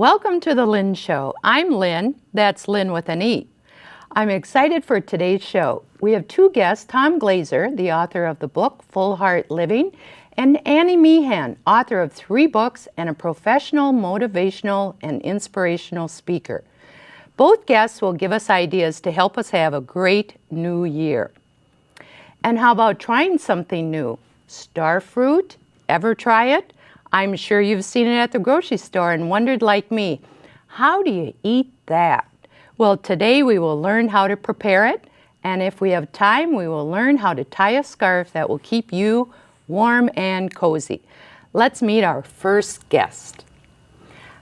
Welcome to the Lynne Show. I'm Lynne, that's Lynne with an E. I'm excited for today's show. We have two guests, Tom Glazer, the author of the book Full Heart Living, and Annie Meehan, author of 3 books and a professional, motivational, and inspirational speaker. Both guests will give us ideas to help us have a great new year. And how about trying something new? Star fruit? Ever try it? I'm sure you've seen it at the grocery store and wondered like me, how do you eat that? Well, today we will learn how to prepare it, and if we have time, we will learn how to tie a scarf that will keep you warm and cozy. Let's meet our first guest.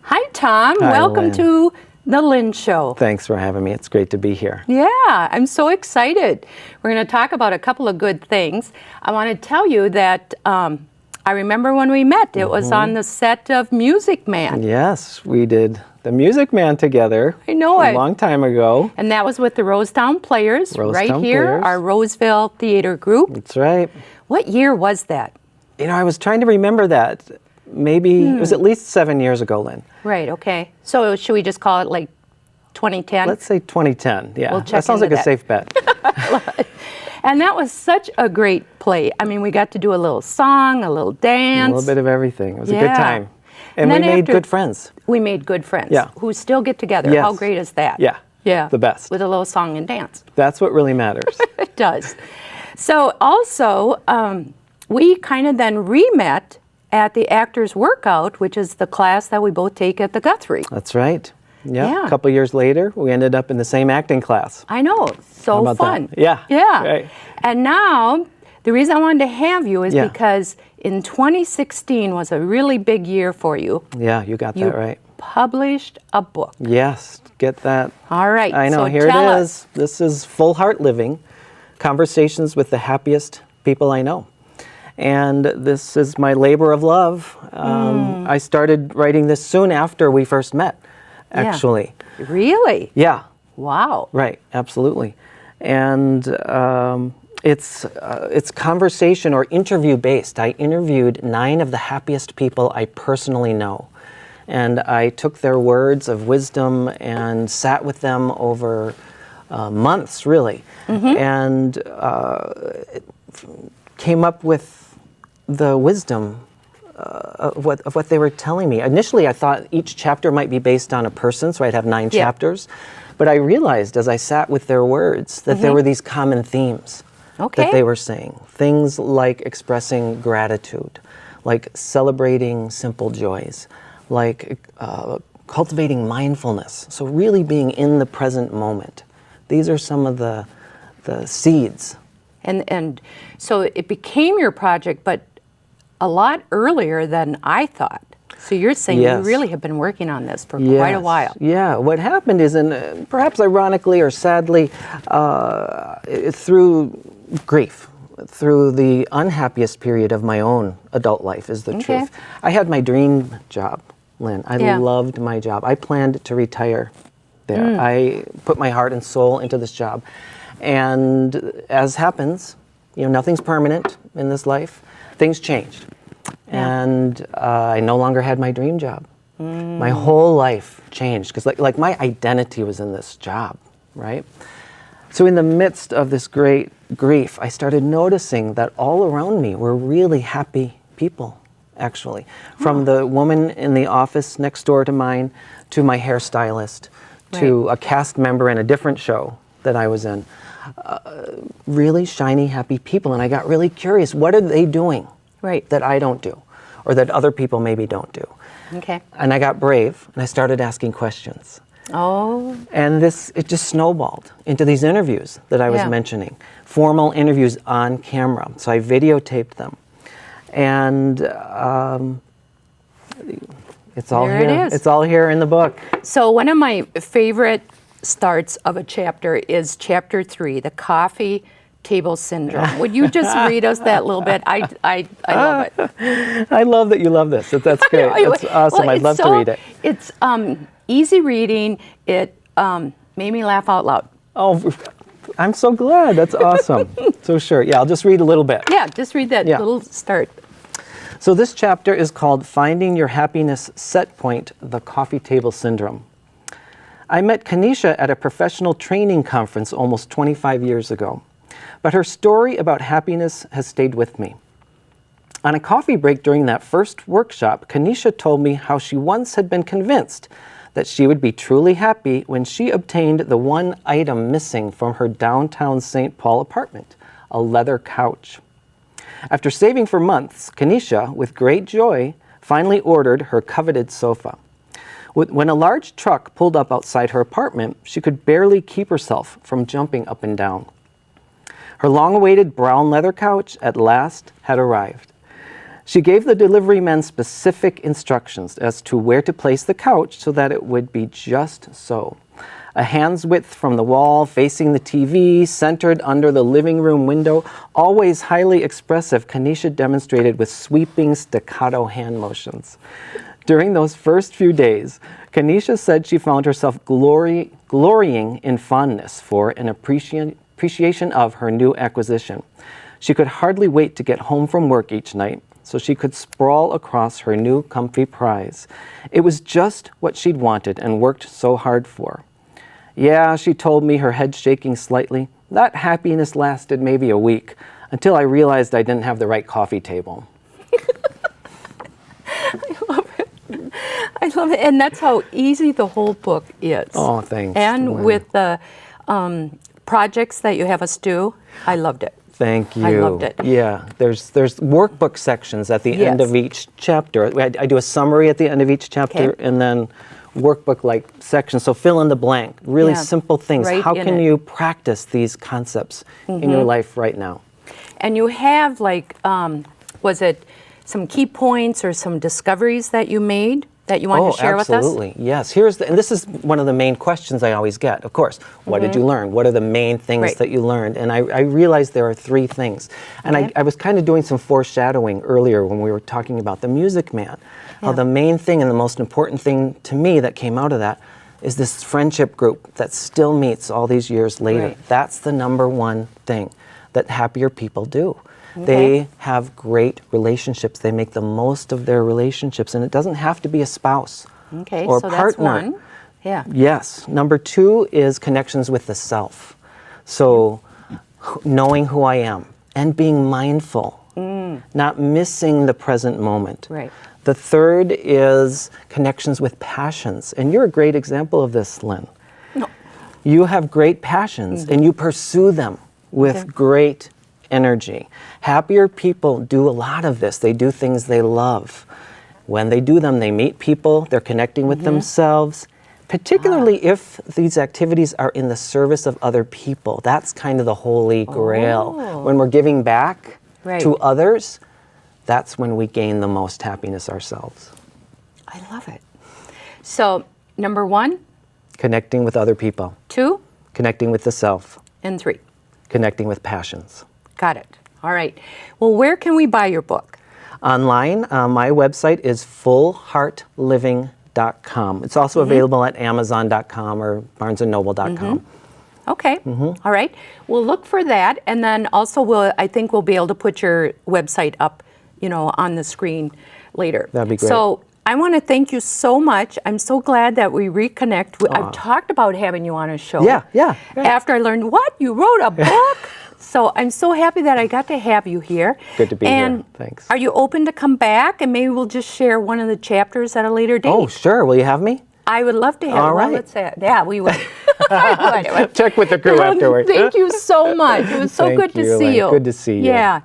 Hi, Tom. Hi, Welcome Lynne. to the Lynne Show. Thanks for having me. It's great to be here. Yeah, I'm so excited. We're going to talk about a couple of good things. I want to tell you that I remember when we met. It was on the set of Music Man. Yes, we did The Music Man together. I know a it. long time ago. And that was with the Rosetown Players, right here, Players. our Roseville theater group. That's right. What year was that? You know, I was trying to remember that. Maybe it was at least 7 years ago, Lynn. Right, okay. So should we just call it like 2010? Let's say 2010. Yeah, We'll check that sounds into like a that. safe bet. And that was such a great play. I mean, we got to do a little song, a little dance. A little bit of everything. It was a good Yeah. time. And we then made after- good friends. We made good friends Yeah. who still get together. Yes. How great is that? Yeah. Yeah. The best. With a little song and dance. That's what really matters. It does. So also, we kind of then re-met at the Actors Workout, which is the class that we both take at the Guthrie. That's right. Yeah. A couple years later, we ended up in the same acting class. I know, so How about fun. that? Yeah. Yeah. Right. And now, the reason I wanted to have you is Yeah. because in 2016 was a really big year for you. Yeah, you got You that right. published a book. Yes, get that. All right. I know, so here tell it us. is. This is Full Heart Living, Conversations with the Happiest People I Know. And this is my labor of love. I started writing this soon after we first met, actually. Really? Yeah, Wow. right, absolutely. And it's conversation or interview based. I interviewed 9 of the happiest people I personally know. And I took their words of wisdom and sat with them over months, really, and came up with the wisdom of what they were telling me. Initially, I thought each chapter might be based on a person, so I'd have 9 Yeah. chapters. But I realized as I sat with their words that there were these common themes Okay. that they were saying. Things like expressing gratitude, like celebrating simple joys, like cultivating mindfulness. So really being in the present moment. These are some of the seeds. And so it became your project, but a lot earlier than I thought. So you're saying Yes. you really have been working on this for quite a Yes. while. Yeah, what happened is, perhaps ironically or sadly, through grief, through the unhappiest period of my own adult life is the Okay. truth. I had my dream job, Lynn. I Yeah. loved my job. I planned to retire there. I put my heart and soul into this job. And as happens, you know, nothing's permanent in this life. Things changed. And I no longer had my dream job. My whole life changed because like my identity was in this job, right? So in the midst of this great grief, I started noticing that all around me were really happy people, actually. From the woman in the office next door to mine, to my hairstylist, to a cast member in a different show that I was in. Really shiny, happy people. And I got really curious, what are they doing that I don't do? Or that other people maybe don't do? Okay. And I got brave, and I started asking questions. Oh. And it just snowballed into these interviews that I was Yeah. mentioning. Formal interviews on camera. So I videotaped them. And it's all There here. it is. It's all here in the book. So one of my favorite starts of a chapter is chapter 3, the coffee table syndrome. Would you just read us that little bit? I love it. I love that you love this. That's great. It's awesome. Well, I'd love to read it. It's easy reading. It made me laugh out loud. Oh, I'm so glad. That's awesome. So sure. Yeah, I'll just read a little bit. Yeah, just read that Yeah. little start. So this chapter is called Finding Your Happiness Set Point, the Coffee Table Syndrome. I met Kanisha at a professional training conference almost 25 years ago, but her story about happiness has stayed with me. On a coffee break during that first workshop, Kanisha told me how she once had been convinced that she would be truly happy when she obtained the one item missing from her downtown St. Paul apartment, a leather couch. After saving for months, Kanisha, with great joy, finally ordered her coveted sofa. When a large truck pulled up outside her apartment, she could barely keep herself from jumping up and down. Her long-awaited brown leather couch at last had arrived. She gave the delivery men specific instructions as to where to place the couch so that it would be just so. A hand's width from the wall, facing the TV, centered under the living room window, always highly expressive, Kanisha demonstrated with sweeping staccato hand motions. During those first few days, Kanisha said she found herself glorying in fondness for an appreciation of her new acquisition. She could hardly wait to get home from work each night so she could sprawl across her new comfy prize. It was just what she'd wanted and worked so hard for. Yeah, she told me, her head shaking slightly, that happiness lasted maybe a week until I realized I didn't have the right coffee table. I love it. And that's how easy the whole book is. Oh, thanks. And Lynne. with the projects that you have us do, I loved it. Thank you. I loved it. Yeah, there's workbook sections at the end Yes. of each chapter. I do a summary at the end of each chapter, Okay. and then workbook-like sections. So fill in the blank. Really Yeah, simple things. right How in can it. you practice these concepts in your life right now? And you have like, was it some key points or some discoveries that you made that you want to share with us? Absolutely. Yes. And this is one of the main questions I always get. Of course, what did you learn? What are the main things Right. that you learned? And I realized there are three things. And Okay. I was kind of doing some foreshadowing earlier when we were talking about the Music Man. How Yeah. the main thing and the most important thing to me that came out of that is this friendship group that still meets all these years later. Right. That's the number one thing that happier people do. Okay. They have great relationships. They make the most of their relationships, and it doesn't have to be a spouse Okay, or so that's partner. one. Yeah. Yes. Number two is connections with the self. So knowing who I am and being mindful, not missing the present moment. Right. The third is connections with passions. And you're a great example of this, Lynne. No. You have great passions and you pursue them with Okay. great energy. Happier people do a lot of this. They do things they love. When they do them, they meet people, they're connecting with themselves, particularly if these activities are in the service of other people. That's kind of the holy grail. When we're giving back Right. to others, that's when we gain the most happiness ourselves. I love it. So, number 1, Connecting with other people, 2, connecting with the self, and 3. connecting with passions. Got it. All right. Well, where can we buy your book? Online, my website is fullheartliving.com. It's also available at amazon.com or barnesandnoble.com. Okay. All right. We'll look for that, and then also I think we'll be able to put your website up, on the screen later. That'd be great. So I want to thank you so much. I'm so glad that we reconnect. I've talked about having you on a show. Yeah. After I learned what you wrote a book. So I'm so happy that I got to have you here. Good to be and here. Thanks. Are you open to come back, and maybe we'll just share one of the chapters at a later date? Oh, sure. Will you have me? I would love to have. All Well, right. let's say, yeah, we would. I would. Check with the crew afterwards. Thank you so much. It was so Thank good to you, see Lynne. you. Good to see you. Yeah.